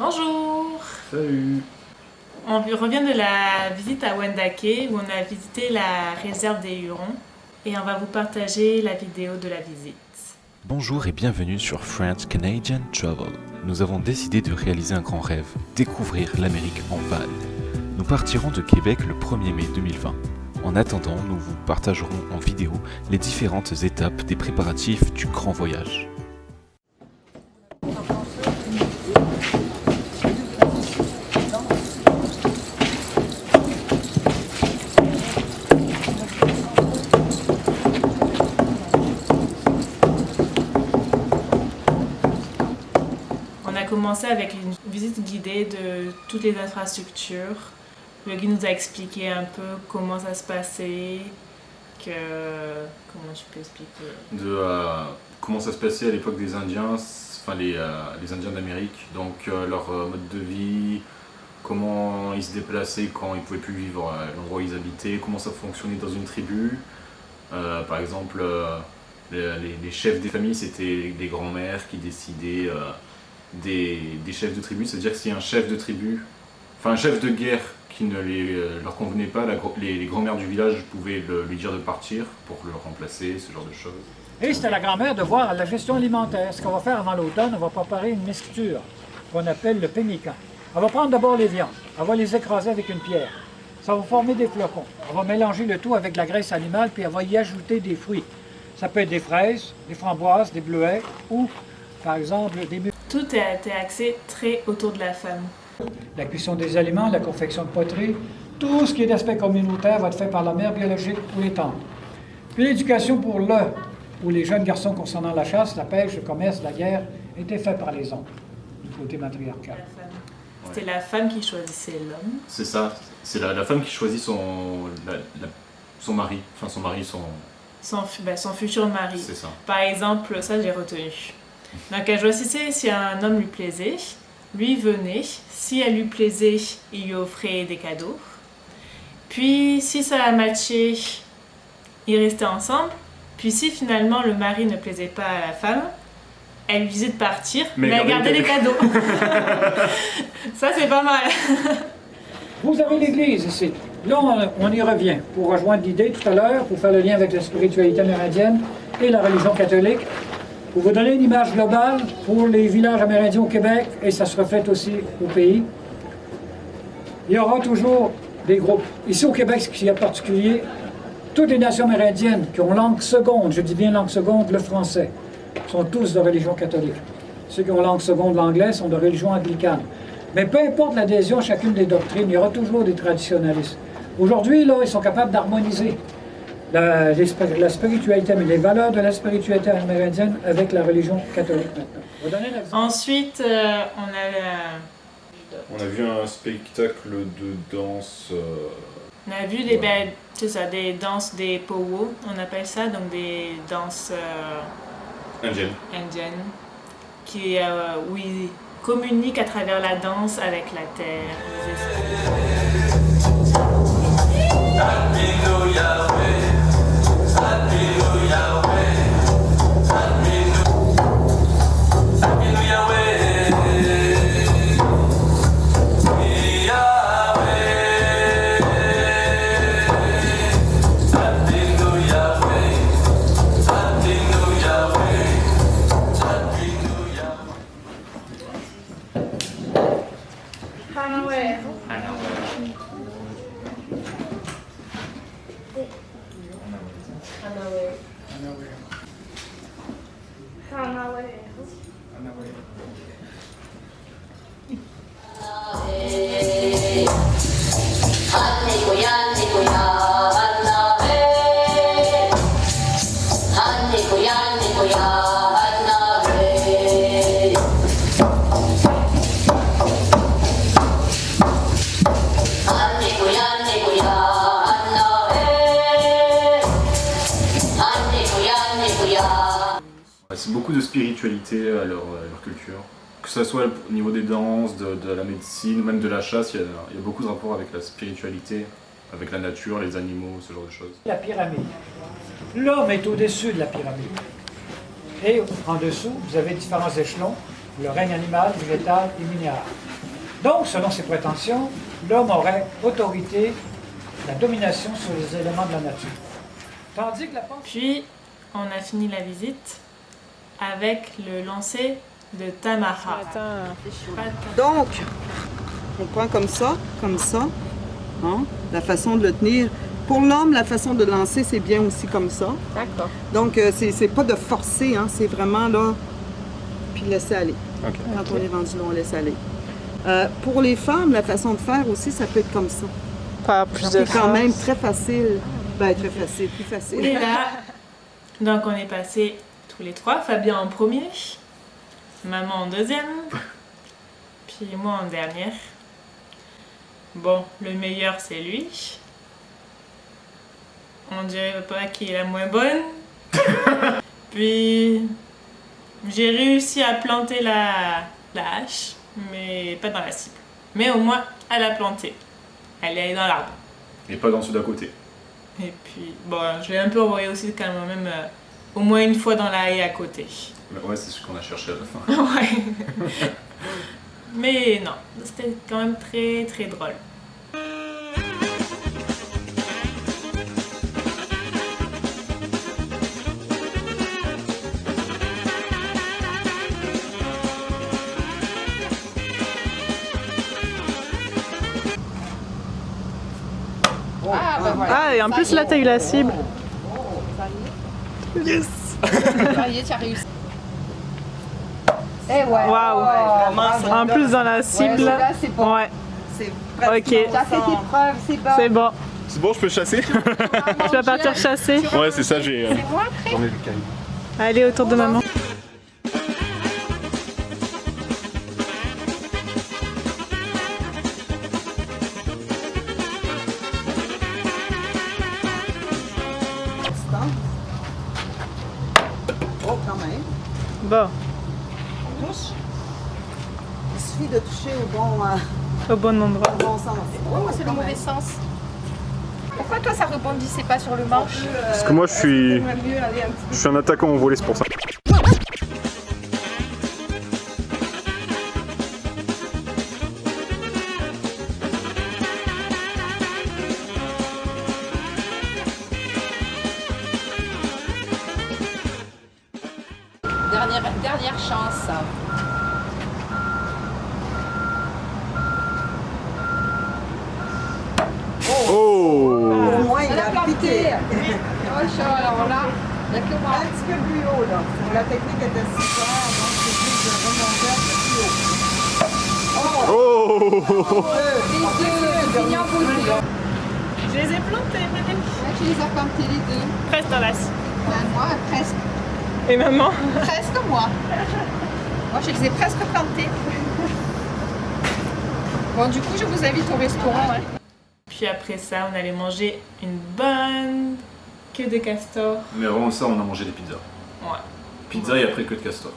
Bonjour! Salut! On revient de la visite à Wendake où on a visité la réserve des Hurons et on va vous partager la vidéo de la visite. Bonjour et bienvenue sur French Canadian Travel. Nous avons décidé de réaliser un grand rêve, découvrir l'Amérique en Val. Nous partirons de Québec le 1er mai 2020. En attendant, nous vous partagerons en vidéo les différentes étapes des préparatifs du grand voyage. On a commencé avec une visite guidée de toutes les infrastructures. Le guide nous a expliqué un peu comment ça se passait, comment tu peux expliquer? Comment ça se passait à l'époque des Indiens, enfin les Indiens d'Amérique, donc leur mode de vie, comment ils se déplaçaient quand ils pouvaient plus vivre à l'endroit où ils habitaient, comment ça fonctionnait dans une tribu. Par exemple, les chefs des familles, c'était les grands-mères qui décidaient des chefs de tribu, c'est-à-dire que si un chef de tribu, enfin un chef de guerre qui ne leur convenait pas, les grands-mères du village pouvaient lui dire de partir pour le remplacer, ce genre de choses. Et c'était la grand-mère de voir la gestion alimentaire. Ce qu'on va faire avant l'automne, on va préparer une mixture qu'on appelle le pemmican. On va prendre d'abord les viandes, on va les écraser avec une pierre. Ça va former des flocons. On va mélanger le tout avec la graisse animale, puis on va y ajouter des fruits. Ça peut être des fraises, des framboises, des bleuets ou, par exemple, des mûres. Tout a été axé très autour de la femme. La cuisson des aliments, la confection de poterie, tout ce qui est d'aspect communautaire va être fait par la mère biologique ou les tantes. Puis l'éducation pour ou les jeunes garçons concernant la chasse, la pêche, le commerce, la guerre, était fait par les hommes, du côté matriarcal. C'était la femme qui choisissait l'homme. C'est ça, c'est la femme qui choisit son mari, enfin son mari, Son futur mari. C'est ça. Par exemple, ça j'ai retenu. Donc elle choisissait si un homme lui plaisait, lui venait, si elle lui plaisait, il lui offrait des cadeaux. Puis si ça a matché, ils restaient ensemble. Puis si finalement le mari ne plaisait pas à la femme, elle lui disait de partir, mais elle gardait les cadeaux. Ça c'est pas mal. Vous avez l'église ici. Là, on y revient pour rejoindre l'idée tout à l'heure, pour faire le lien avec la spiritualité amérindienne et la religion catholique. Pour vous donner une image globale pour les villages amérindiens au Québec, et ça se reflète aussi au pays, il y aura toujours des groupes. Ici au Québec, ce qui est particulier, toutes les nations amérindiennes qui ont langue seconde, je dis bien langue seconde, le français, sont tous de religion catholique. Ceux qui ont langue seconde, l'anglais, sont de religion anglicane. Mais peu importe l'adhésion à chacune des doctrines, il y aura toujours des traditionalistes. Aujourd'hui, là, ils sont capables d'harmoniser la spiritualité, mais les valeurs de la spiritualité amérindienne avec la religion catholique maintenant. Ensuite, On a vu un spectacle de danse. on a vu des danses des powwow, on appelle ça, donc des danses Indienne. indiennes, où ils communiquent à travers la danse avec la terre, les esprits. C'est beaucoup de spiritualité à leur culture. Que ce soit au niveau des danses, de la médecine, ou même de la chasse, il y a beaucoup de rapports avec la spiritualité, avec la nature, les animaux, ce genre de choses. La pyramide. L'homme est au-dessus de la pyramide. Et en dessous, vous avez différents échelons, le règne animal, végétal et minéral. Donc, selon ses prétentions, l'homme aurait autorité, la domination sur les éléments de la nature. Tandis que la pensée... Puis, on a fini la visite avec le lancer de Tamaha. Donc, on prend comme ça, hein, la façon de le tenir. Pour l'homme, la façon de lancer, c'est bien aussi comme ça. D'accord. Donc, c'est pas de forcer, hein, c'est vraiment là, puis laisser aller. Ok. Quand on est rendu là, on laisse aller. Pour les femmes, la façon de faire aussi, ça peut être comme ça. Pas plus de C'est quand force. même très facile. Ben, très facile, plus facile. Et là, donc on est passé tous les trois, Fabien en premier, maman en deuxième, puis moi en dernière. Bon, le meilleur c'est lui. On dirait pas qui est la moins bonne. Puis j'ai réussi à planter la hache, mais pas dans la cible. Mais au moins, elle a planté. Elle est allée dans l'arbre. Et pas dans ceux d'à côté. Et puis, bon, je l'ai un peu envoyé aussi quand même au moins une fois dans la haie à côté. Mais ouais, c'est ce qu'on a cherché à la fin. Ouais. Mais non, c'était quand même très très drôle. Ah, et en plus là, t'as eu la cible. Ça y est, tu as réussi. Eh ouais. Waouh. En plus dans la cible. Là, c'est bon. Ouais. C'est Ok. pratiquement Tu as fait tes preuves, c'est bon. C'est bon. C'est bon, je peux chasser? Tu vas partir chasser. Ouais, c'est ça, j'ai. J'en ai vu qu'à Allez, autour de maman. Oh, quand même. Bon, On touche. Il suffit de toucher au bon endroit. au bon sens. Moi, c'est le mauvais sens. Pourquoi toi, ça rebondissait pas sur le manche? Parce que moi, je suis Mieux aller un petit un attaquant au volet, c'est pour ça. Dernière chance. Oh! Au moins, il Elle a a planté. piqué. Oh, alors là, il n'y a que moi. Un petit peu plus haut, là. La technique était super, donc c'est juste de remonter un peu plus haut. Oh! Les deux, Mignon Bouddhi. Je les ai plantés, madame. Ouais, tu les as plantés les deux. Presque dans la cible. Ben, moi, presque. Et maman? Presque moi. Moi, je les ai presque plantés. Bon, du coup, je vous invite au restaurant. Hein. Puis après ça, on allait manger une bonne queue de castor. Mais avant ça, on a mangé des pizzas. Ouais. Pizza et après queue de castor.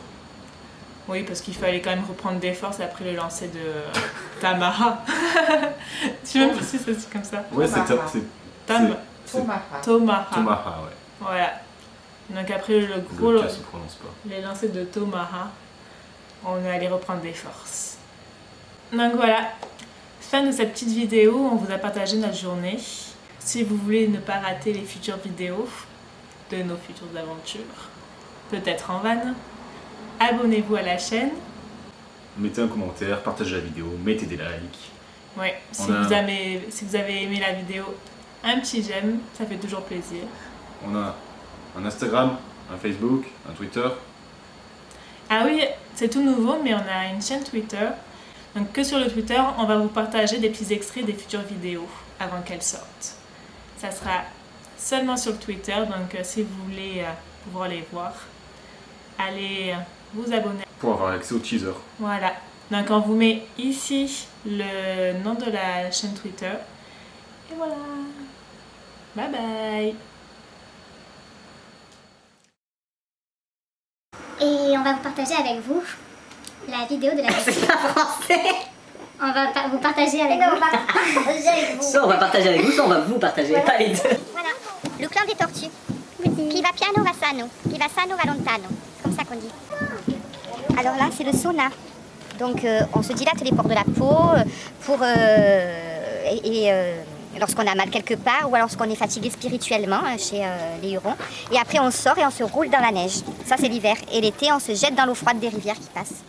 Oui, parce qu'il fallait quand même reprendre des forces après le lancer de Tamaha. Tu sais même pas si ça se dit comme ça. Ouais, c'est Tomaha. Tomaha, ouais. Voilà. Donc après le gros Le K se prononce pas. les lancers de Tomaha, on est allé reprendre des forces. Donc voilà, fin de cette petite vidéo, on vous a partagé notre journée. Si vous voulez ne pas rater les futures vidéos de nos futures aventures, peut-être en van, abonnez-vous à la chaîne. Mettez un commentaire, partagez la vidéo, mettez des likes. Ouais, si On a- vous avez aimé la vidéo, un petit j'aime, ça fait toujours plaisir. On a un Instagram, un Facebook, un Twitter. Ah oui, c'est tout nouveau, mais on a une chaîne Twitter. Donc que sur le Twitter, on va vous partager des petits extraits des futures vidéos avant qu'elles sortent. Ça sera seulement sur le Twitter, donc si vous voulez pouvoir les voir, allez vous abonner. Pour avoir accès au teaser. Voilà. Donc on vous met ici le nom de la chaîne Twitter. Et voilà. Bye bye. Et on va vous partager avec vous la vidéo de la C'est pas français. On va vous partager avec vous. Soit on va partager avec vous, soit on va vous partager, pas les deux. Voilà. Le clan des tortues. Qui va piano va sano. Qui va sano va lontano. C'est comme ça qu'on dit. Alors là, c'est le sauna. Donc on se dilate les pores de la peau pour, lorsqu'on a mal quelque part ou alors lorsqu'on est fatigué spirituellement chez les Hurons. Et après on sort et on se roule dans la neige. Ça c'est l'hiver. Et l'été on se jette dans l'eau froide des rivières qui passent.